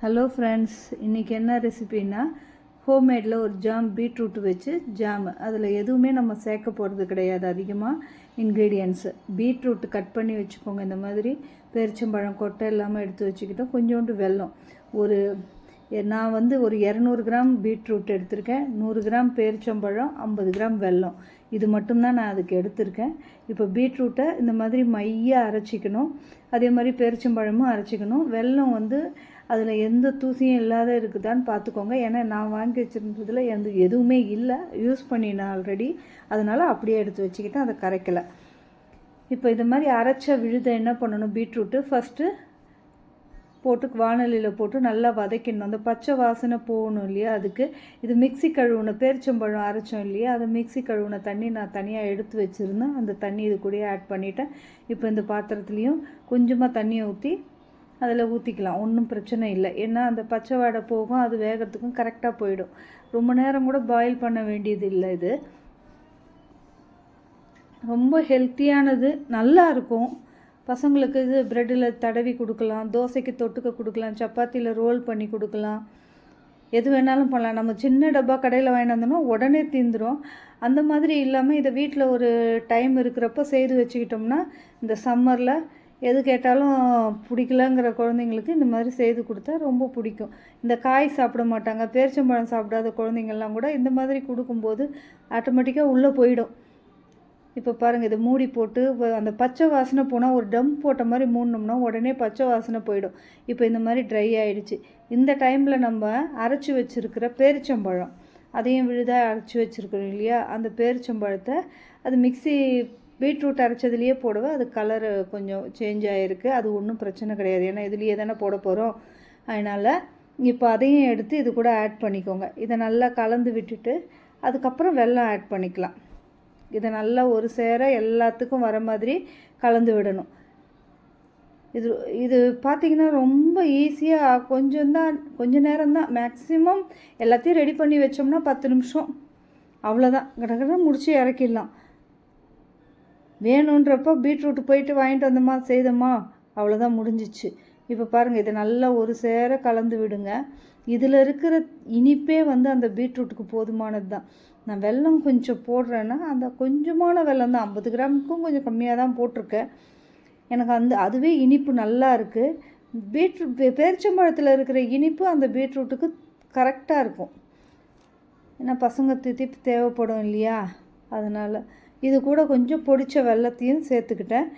Hello friends, இன்றைக்கி என்ன ரெசிபின்னா ஹோம்மேடில் ஒரு ஜாம் பீட்ரூட் வச்சு ஜாம். அதில் எதுவுமே நம்ம சேர்க்க போகிறது கிடையாது. அதிகமாக இன்க்ரீடியன்ட்ஸு பீட்ரூட் கட் பண்ணி வச்சுக்கோங்க. இந்த மாதிரி பேரிச்சம்பழம் கொட்டை இல்லாமல் எடுத்து வச்சுக்கிட்டோம். கொஞ்சோண்டு வெல்லம், நான் ஒரு 200 கிராம் பீட்ரூட் எடுத்திருக்கேன். 100 கிராம் பேரிச்சம்பழம், 50 கிராம் வெல்லம். இது மட்டும்தான் நான் அதுக்கு எடுத்திருக்கேன். இப்போ பீட்ரூட்டை இந்த மாதிரி மையாக அரைச்சிக்கணும். அதே மாதிரி பேரிச்சம்பழமும் அரைச்சிக்கணும். வெல்லம் அதில் எந்த தூசியும் இல்லாத இருக்குதான்னு பார்த்துக்கோங்க. ஏன்னா நான் வாங்கி வச்சுருந்ததில் எதுவுமே இல்லை, யூஸ் பண்ணினேன் ஆல்ரெடி. அதனால் அப்படியே எடுத்து வச்சுக்கிட்டேன், அதை கரைக்கலை. இப்போ இது மாதிரி அரைச்ச விழுதை என்ன பண்ணணும், பீட்ரூட்டு ஃபஸ்ட்டு போட்டு வானலியில் போட்டு நல்லா வதக்கிடணும். அந்த பச்சை வாசனை போகணும் இல்லையா, அதுக்கு இது மிக்ஸி கழுவுன பேரிச்சம்பழம் அரைச்சோம் இல்லையா, அதை மிக்ஸி கழுவுன தண்ணி நான் தனியாக எடுத்து வச்சுருந்தேன். அந்த தண்ணி இது கூடயே ஆட் பண்ணிவிட்டேன். இப்போ இந்த பாத்திரத்துலேயும் கொஞ்சமாக தண்ணியை ஊற்றி அதில் ஊற்றிக்கலாம். ஒன்றும் பிரச்சனை இல்லை. ஏன்னா அந்த பச்சை வாடை போகும், அது வேகிறதுக்கும் கரெக்டாக போயிடும். ரொம்ப நேரம் கூட பாயில் பண்ண வேண்டியது இல்லை. இது ரொம்ப ஹெல்த்தியானது, நல்லா இருக்கும். பசங்களுக்கு இது ப்ரெட்டில் தடவி கொடுக்கலாம், தோசைக்கு தொட்டுக்க கொடுக்கலாம், சப்பாத்தியில் ரோல் பண்ணி கொடுக்கலாம், எது வேணாலும் பண்ணலாம். நம்ம சின்ன டப்பா கடையில் வாங்கிட்டு வந்தோம்னா உடனே தீந்துடும். அந்த மாதிரி இல்லாமல் இதை வீட்டில் ஒரு டைம் இருக்கிறப்ப செய்து வச்சுக்கிட்டோம்னா இந்த சம்மரில் எது கேட்டாலும் பிடிக்கலங்கிற குழந்தைங்களுக்கு இந்த மாதிரி செய்து கொடுத்தா ரொம்ப பிடிக்கும். இந்த காய் சாப்பிட மாட்டாங்க, பேரிச்சம்பழம் சாப்பிடாத குழந்தைங்கள்லாம் கூட இந்த மாதிரி கொடுக்கும்போது ஆட்டோமேட்டிக்காக உள்ளே போயிடும். இப்போ பாருங்கள், இதை மூடி போட்டு அந்த பச்சை வாசனை போனால் ஒரு டம் போட்ட மாதிரி மூடணும்னா உடனே பச்சை வாசனை போயிடும். இப்போ இந்த மாதிரி ட்ரை ஆகிடுச்சு. இந்த டைமில் நம்ம அரைச்சி வச்சுருக்கிற பேரிச்சம்பழம், அதையும் விழுதாக அரைச்சி வச்சுருக்கிறோம் இல்லையா, அந்த பேரிச்சம்பழத்தை அது மிக்ஸி பீட்ரூட் அரைச்சதுலேயே போடுவேன். அது கலரு கொஞ்சம் சேஞ்ச் ஆகிருக்கு. அது ஒன்றும் பிரச்சனை கிடையாது, ஏன்னா இதுலேயே தானே போட போகிறோம். அதனால் இப்போ அதையும் எடுத்து இது கூட ஆட் பண்ணிக்கோங்க. இதை நல்லா கலந்து விட்டுட்டு அதுக்கப்புறம் வெல்லம் ஆட் பண்ணிக்கலாம். இதை நல்லா ஒரு சேர எல்லாத்துக்கும் வர மாதிரி கலந்து விடணும். இது பார்த்திங்கன்னா ரொம்ப ஈஸியாக கொஞ்ச நேரம்தான், மேக்ஸிமம் எல்லாத்தையும் ரெடி பண்ணி வச்சோம்னா 10 நிமிஷம், அவ்வளோதான். கடகட முடிச்சு இறக்கிடலாம். வேணுன்றப்போ பீட்ரூட் போயிட்டு வாங்கிட்டு வந்தோமா, செய்தோமா, அவ்வளோதான், முடிஞ்சிச்சு. இப்போ பாருங்கள், இதை நல்லா ஒரு சேர கலந்து விடுங்க. இதில் இருக்கிற இனிப்பே அந்த பீட்ரூட்டுக்கு போதுமானது தான். நான் வெல்லம் கொஞ்சம் போடுறேன்னா அந்த கொஞ்சமான வெல்லம் தான், 50 கிராமுக்கும் கொஞ்சம் கம்மியாக தான் போட்டிருக்கேன். எனக்கு அதுவே இனிப்பு நல்லா இருக்குது. பேரிச்சம்பழத்தில் இருக்கிற இனிப்பு அந்த பீட்ரூட்டுக்கு கரெக்டாக இருக்கும். ஏன்னா பசங்க தித்திப்பு தேவைப்படும் இல்லையா, அதனால் இது கூட கொஞ்சம் பொடிச்ச வெல்லத்தையும் சேர்த்துக்கிட்டேன்.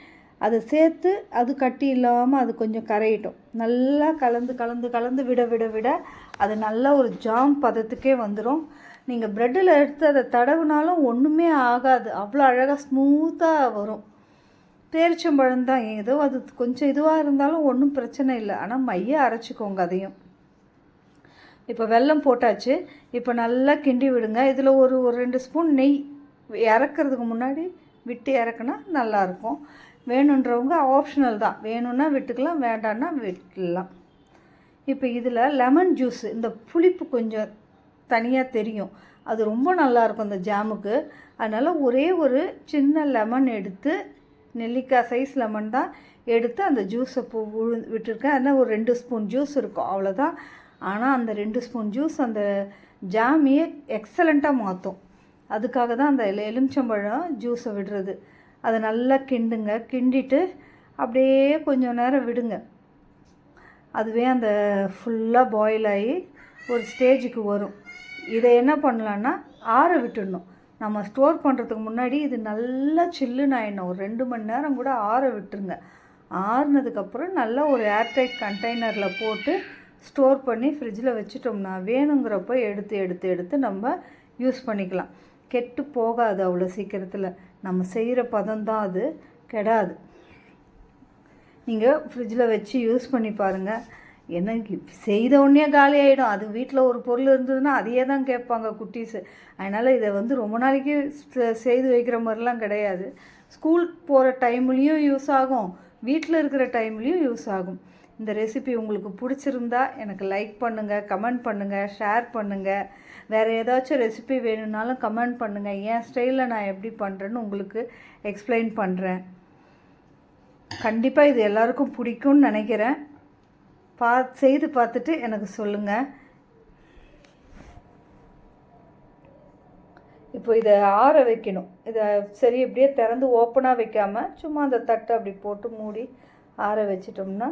அதை சேர்த்து அது கட்டி இல்லாமல் அது கொஞ்சம் கரையிட்டும். நல்லா கலந்து விட அது நல்லா ஒரு ஜாம் பதத்துக்கே வந்துடும். நீங்கள் ப்ரெட்டில் எடுத்து அதை தடவுனாலும் ஒன்றுமே ஆகாது, அவ்வளோ அழகாக ஸ்மூத்தாக வரும். பேரிச்சம்பழம் தான் ஏதோ அது கொஞ்சம் இதுவாக இருந்தாலும் ஒன்றும் பிரச்சனை இல்லை. ஆனால் மைய அரைச்சிக்கோங்க அதையும். இப்போ வெல்லம் போட்டாச்சு. இப்போ நல்லா கிண்டி விடுங்க. இதில் ஒரு 2 ஸ்பூன் நெய் இறக்கிறதுக்கு முன்னாடி விட்டு இறக்குனா நல்லாயிருக்கும். வேணுன்றவங்க ஆப்ஷனல் தான், வேணும்னா விட்டுக்கலாம், வேண்டான்னா விட்டுக்கலாம். இப்போ இதில் லெமன் ஜூஸ், இந்த புளிப்பு கொஞ்சம் தனியாக தெரியும், அது ரொம்ப நல்லாயிருக்கும் இந்த ஜாமுக்கு. அதனால் ஒரே ஒரு சின்ன லெமன் எடுத்து, நெல்லிக்காய் சைஸ் லெமன் தான் எடுத்து அந்த ஜூஸை விட்டுருக்கேன். அதனால் ஒரு 2 ஸ்பூன் ஜூஸ் இருக்கும், அவ்வளோதான். ஆனால் அந்த 2 ஸ்பூன் ஜூஸ் அந்த ஜாமையே எக்ஸலண்ட்டாக மாற்றும். அதுக்காக தான் அந்த எலுமிச்சம்பழம் ஜூஸை விடுறது. அதை நல்லா கிண்டிட்டு அப்படியே கொஞ்சம் நேரம் விடுங்க. அதுவே அந்த ஃபுல்லாக பாயில் ஆகி ஒரு ஸ்டேஜுக்கு வரும். இதை என்ன பண்ணலான்னா ஆற விட்டுடணும். நம்ம ஸ்டோர் பண்ணுறதுக்கு முன்னாடி இது நல்லா சில்லுன்னு ஆகிடணும். ஒரு 2 மணி நேரம் கூட ஆற விட்டுருங்க. ஆறுனதுக்கப்புறம் நல்லா ஒரு ஏர்டைட் கண்டெய்னரில் போட்டு ஸ்டோர் பண்ணி ஃப்ரிட்ஜில் வச்சுட்டோம்னா வேணுங்கிறப்ப எடுத்து நம்ம யூஸ் பண்ணிக்கலாம். கெட்டு போகாது அவ்வளோ சீக்கிரத்தில். நம்ம செய்கிற பதம் தான் அது, கெடாது. நீங்கள் ஃப்ரிட்ஜில் வச்சு யூஸ் பண்ணி பாருங்கள். எனக்கு செய்த உடனே காலி ஆகிடும். அது வீட்டில் ஒரு பொருள் இருந்ததுன்னா அதையே தான் கேட்பாங்க குட்டீஸு. அதனால் இதை ரொம்ப நாளைக்கு செய்து வைக்கிற மாதிரிலாம் கிடையாது. ஸ்கூல் போகிற டைம்லேயும் யூஸ் ஆகும், வீட்டில் இருக்கிற டைம்லேயும் யூஸ் ஆகும். இந்த ரெசிபி உங்களுக்கு பிடிச்சிருந்தா எனக்கு லைக் பண்ணுங்கள், கமெண்ட் பண்ணுங்கள், ஷேர் பண்ணுங்கள். வேறு ஏதாச்சும் ரெசிபி வேணும்னாலும் கமெண்ட் பண்ணுங்கள். என் ஸ்டைலில் நான் எப்படி பண்ணுறேன்னு உங்களுக்கு எக்ஸ்பிளைன் பண்ணுறேன். கண்டிப்பாக இது எல்லாருக்கும் பிடிக்கும்னு நினைக்கிறேன். செய்து பார்த்துட்டு எனக்கு சொல்லுங்கள். இப்போ இதை ஆற வைக்கணும். இதை சரி இப்படியே திறந்து ஓப்பனாக வைக்காமல் சும்மா அந்த தட்டை அப்படி போட்டு மூடி ஆற வச்சிட்டோம்னா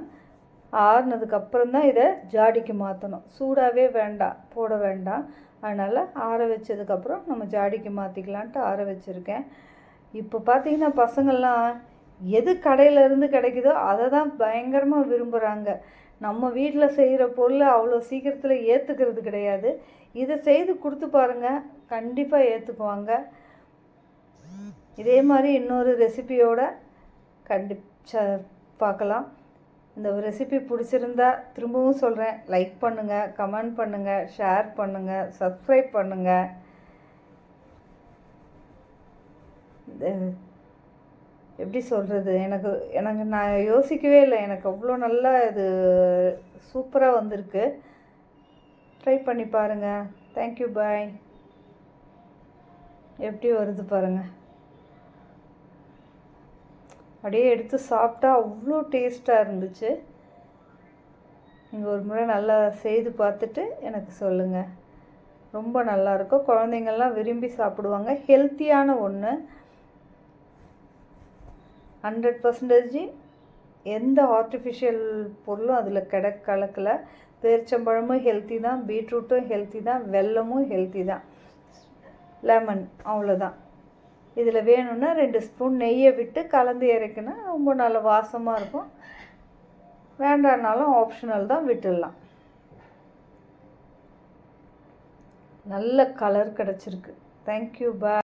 ஆறுனதுக்கப்புறம் தான் இதை ஜாடிக்கு மாற்றணும். சூடாகவே வேண்டாம், போட வேண்டாம். அதனால் ஆற வச்சதுக்கப்புறம் நம்ம ஜாடிக்கு மாற்றிக்கலான்ட்டு ஆற வச்சுருக்கேன். இப்போ பார்த்திங்கன்னா பசங்கள்லாம் எது கடையிலேருந்து கிடைக்குதோ அதை தான் பயங்கரமாக விரும்புகிறாங்க. நம்ம வீட்டில் செய்கிற பொருளை அவ்வளோ சீக்கிரத்தில் ஏற்றுக்கிறது கிடையாது. இதை செய்து கொடுத்து பாருங்கள், கண்டிப்பாக ஏற்றுக்குவாங்க. இதே மாதிரி இன்னொரு ரெசிபியோட பார்க்கலாம். இந்த ரெசிபி பிடிச்சிருந்தா திரும்பவும் சொல்கிறேன், லைக் பண்ணுங்கள், கமெண்ட் பண்ணுங்கள், ஷேர் பண்ணுங்கள், சப்ஸ்கிரைப் பண்ணுங்கள். எப்படி சொல்கிறது, எனக்கு நான் யோசிக்கவே இல்லை, எனக்கு அவ்வளோ நல்லா இது சூப்பராக வந்திருக்கு. ட்ரை பண்ணி பாருங்கள். தேங்க்யூ, பாய். எப்படி வருது பாருங்கள். அப்படியே எடுத்து சாப்பிட்டா அவ்வளோ டேஸ்ட்டாக இருந்துச்சு. நீங்கள் ஒரு முறை நல்லா செய்து பார்த்துட்டு எனக்கு சொல்லுங்கள். ரொம்ப நல்லாயிருக்கும். குழந்தைங்கள்லாம் விரும்பி சாப்பிடுவாங்க. ஹெல்த்தியான ஒன்று. 100% எந்த ஆர்டிஃபிஷியல் பொருளும் அதில் கலக்கலை. பேரிச்சம்பழமும் ஹெல்த்தி தான், பீட்ரூட்டும் ஹெல்த்தி தான், வெல்லமும் ஹெல்த்தி தான், லெமன், அவ்வளோதான். இதில் வேணும்னா 2 ஸ்பூன் நெய்யை விட்டு கலந்து இறக்குனா ரொம்ப நல்ல வாசமாக இருக்கும். வேண்டானாலும் ஆப்ஷனல் தான், விட்டுடலாம். நல்ல கலர் கிடச்சிருக்கு. தேங்க்யூ, பாய்.